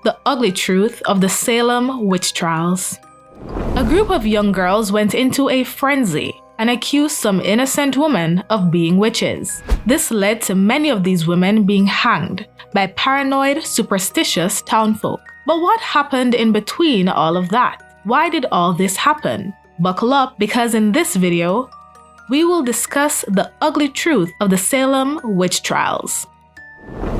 the ugly truth of the Salem Witch Trials. A group of young girls went into a frenzy and accused some innocent women of being witches. This led to many of these women being hanged by paranoid, superstitious townfolk. But what happened in between all of that? Why did all this happen? Buckle up, because in this video, we will discuss the ugly truth of the Salem Witch Trials.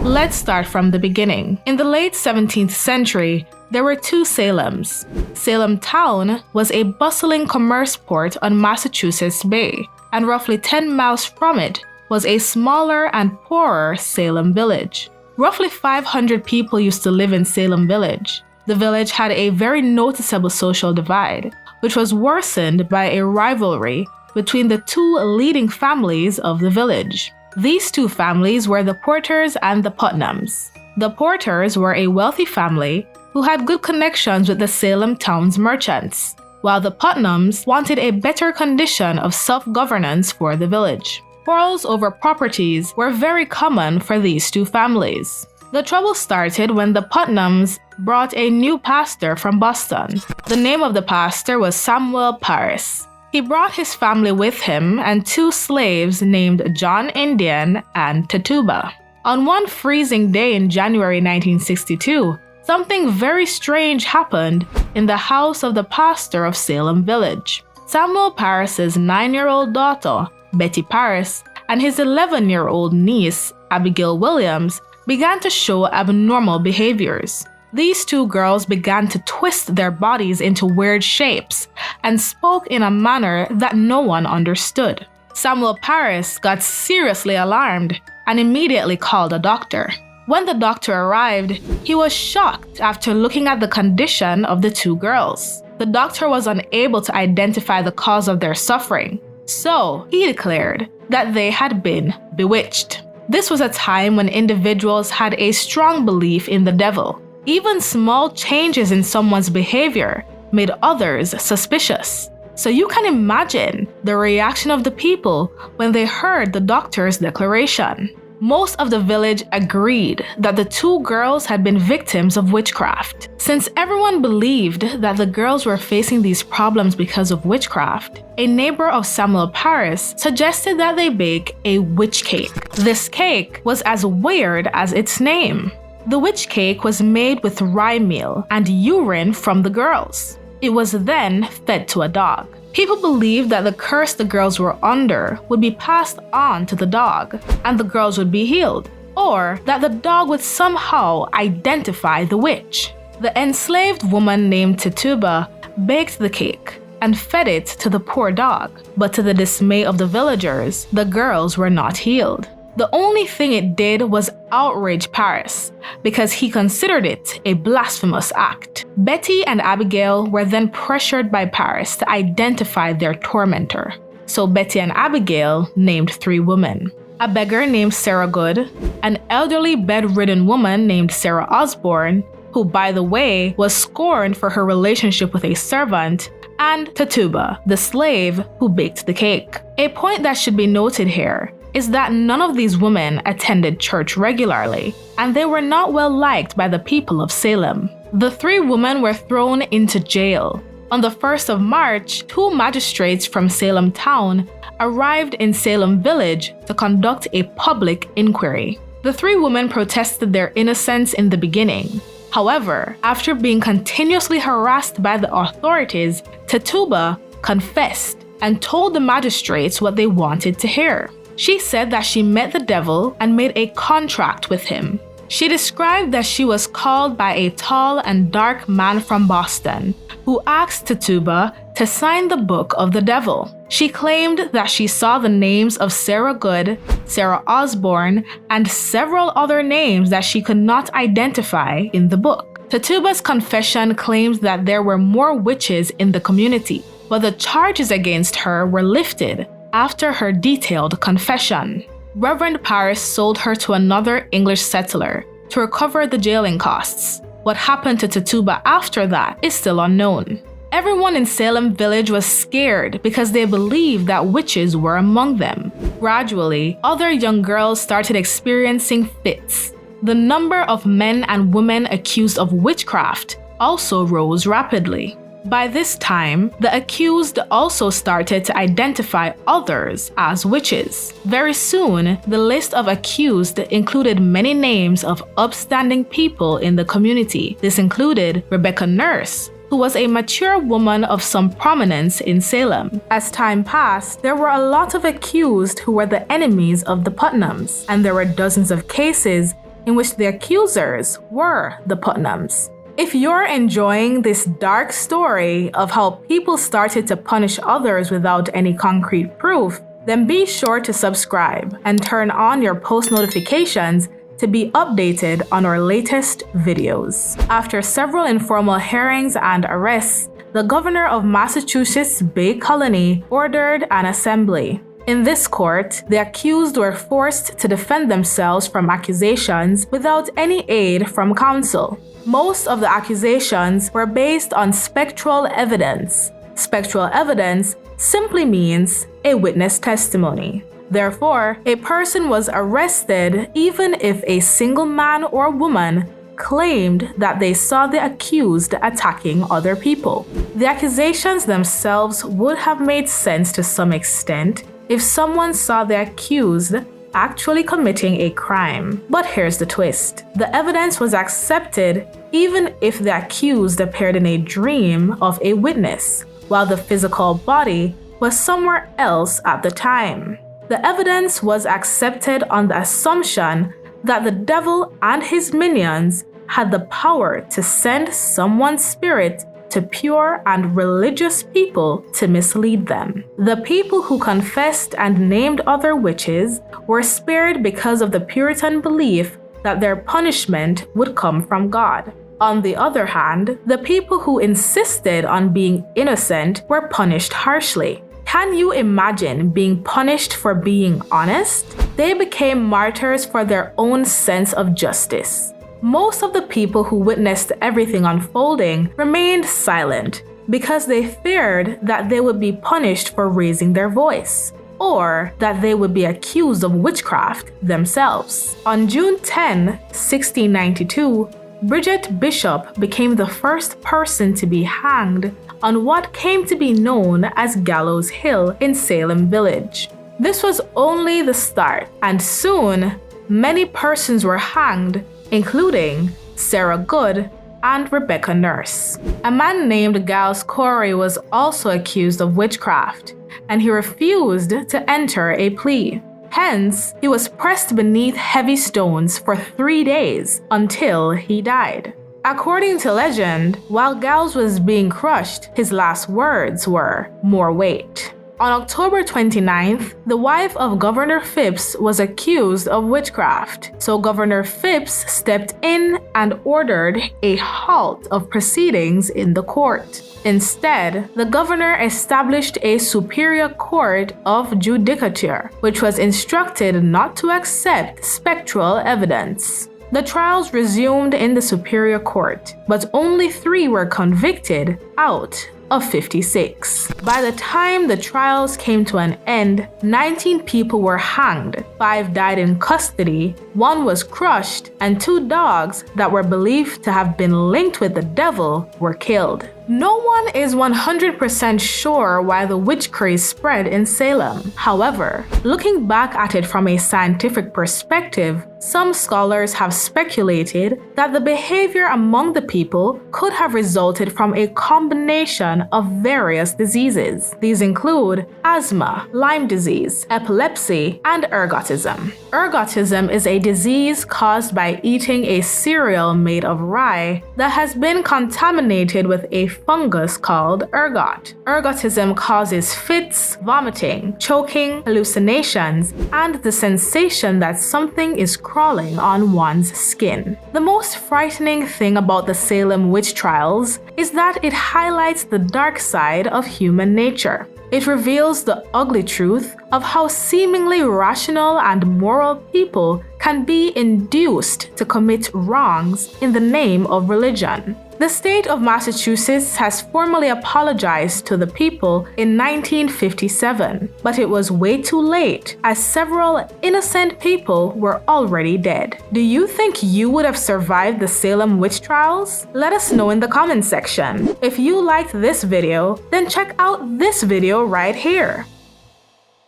Let's start from the beginning. In the late 17th century, there were two Salems. Salem Town was a bustling commerce port on Massachusetts Bay, and roughly 10 miles from it was a smaller and poorer Salem Village. Roughly 500 people used to live in Salem Village. The village had a very noticeable social divide, which was worsened by a rivalry between the two leading families of the village. These two families were the Porters and the Putnams. The Porters were a wealthy family who had good connections with the Salem town's merchants, while the Putnams wanted a better condition of self-governance for the village. Quarrels over properties were very common for these two families. The trouble started when the Putnams brought a new pastor from Boston. The name of the pastor was Samuel Parris. He brought his family with him and two slaves named John Indian and Tituba. On one freezing day in January 1962, something very strange happened in the house of the pastor of Salem Village. Samuel Parris's 9-year-old daughter, Betty Parris, and his 11-year-old niece, Abigail Williams, began to show abnormal behaviors. These two girls began to twist their bodies into weird shapes and spoke in a manner that no one understood. Samuel Parris got seriously alarmed and immediately called a doctor. When the doctor arrived, he was shocked after looking at the condition of the two girls. The doctor was unable to identify the cause of their suffering, so he declared that they had been bewitched. This was a time when individuals had a strong belief in the devil. Even small changes in someone's behavior made others suspicious. So you can imagine the reaction of the people when they heard the doctor's declaration. Most of the village agreed that the two girls had been victims of witchcraft. Since everyone believed that the girls were facing these problems because of witchcraft, a neighbor of Samuel Parris suggested that they bake a witch cake. This cake was as weird as its name. The witch cake was made with rye meal and urine from the girls. It was then fed to a dog. People believed that the curse the girls were under would be passed on to the dog, and the girls would be healed, or that the dog would somehow identify the witch. The enslaved woman named Tituba baked the cake and fed it to the poor dog, but to the dismay of the villagers, the girls were not healed. The only thing it did was outrage Parris, because he considered it a blasphemous act. Betty and Abigail were then pressured by Parris to identify their tormentor. So Betty and Abigail named 3 women: a beggar named Sarah Good, an elderly bedridden woman named Sarah Osborne, who by the way was scorned for her relationship with a servant, and Tituba, the slave who baked the cake. A point that should be noted here is that none of these women attended church regularly, and they were not well liked by the people of Salem. The 3 women were thrown into jail. On the 1st of March, 2 magistrates from Salem Town arrived in Salem Village to conduct a public inquiry. The 3 women protested their innocence in the beginning. However, after being continuously harassed by the authorities, Tituba confessed and told the magistrates what they wanted to hear. She said that she met the devil and made a contract with him. She described that she was called by a tall and dark man from Boston who asked Tituba to sign the book of the devil. She claimed that she saw the names of Sarah Good, Sarah Osborne, and several other names that she could not identify in the book. Tituba's confession claimed that there were more witches in the community, but the charges against her were lifted after her detailed confession. Reverend Parris sold her to another English settler to recover the jailing costs. What happened to Tituba after that is still unknown. Everyone in Salem Village was scared because they believed that witches were among them. Gradually, other young girls started experiencing fits. the number of men and women accused of witchcraft also rose rapidly. By this time, the accused also started to identify others as witches. Very soon, the list of accused included many names of upstanding people in the community. This included Rebecca Nurse, who was a mature woman of some prominence in Salem. As time passed, there were a lot of accused who were the enemies of the Putnams, and there were dozens of cases in which the accusers were the Putnams. If you're enjoying this dark story of how people started to punish others without any concrete proof, then be sure to subscribe and turn on your post notifications to be updated on our latest videos. After several informal hearings and arrests, the governor of Massachusetts Bay Colony ordered an assembly. In this court, the accused were forced to defend themselves from accusations without any aid from counsel. Most of the accusations were based on spectral evidence. Spectral evidence simply means a witness testimony. Therefore, a person was arrested even if a single man or woman claimed that they saw the accused attacking other people. The accusations themselves would have made sense to some extent if someone saw the accused actually committing a crime. But here's the twist. The evidence was accepted even if the accused appeared in a dream of a witness, while the physical body was somewhere else at the time. The evidence was accepted on the assumption that the devil and his minions had the power to send someone's spirit to pure and religious people to mislead them. The people who confessed and named other witches were spared because of the Puritan belief that their punishment would come from God. On the other hand, the people who insisted on being innocent were punished harshly. Can you imagine being punished for being honest? They became martyrs for their own sense of justice. Most of the people who witnessed everything unfolding remained silent because they feared that they would be punished for raising their voice, or that they would be accused of witchcraft themselves. On June 10, 1692, Bridget Bishop became the first person to be hanged on what came to be known as Gallows Hill in Salem Village. This was only the start, and soon many persons were hanged, including Sarah Good and Rebecca Nurse. A man named Giles Corey was also accused of witchcraft, and he refused to enter a plea. Hence, he was pressed beneath heavy stones for 3 days until he died. According to legend, while Giles was being crushed, his last words were, "More weight." On October 29th, the wife of Governor Phipps was accused of witchcraft, so Governor Phipps stepped in and ordered a halt of proceedings in the court. Instead, the governor established a superior court of judicature, which was instructed not to accept spectral evidence. The trials resumed in the superior court, but only 3 were convicted out of 56. By the time the trials came to an end, 19 people were hanged, 5 died in custody, 1 was crushed, and 2 dogs that were believed to have been linked with the devil were killed. No one is 100% sure why the witch craze spread in Salem. However, looking back at it from a scientific perspective, some scholars have speculated that the behavior among the people could have resulted from a combination of various diseases. These include asthma, Lyme disease, epilepsy, and ergotism. Ergotism is a disease caused by eating a cereal made of rye that has been contaminated with a fungus called ergot. Ergotism causes fits, vomiting, choking, hallucinations, and the sensation that something is crawling on one's skin. The most frightening thing about the Salem Witch Trials is that it highlights the dark side of human nature. It reveals the ugly truth of how seemingly rational and moral people can be induced to commit wrongs in the name of religion. The state of Massachusetts has formally apologized to the people in 1957, but it was way too late as several innocent people were already dead. Do you think you would have survived the Salem Witch Trials? Let us know in the comment section. If you liked this video, then check out this video right here.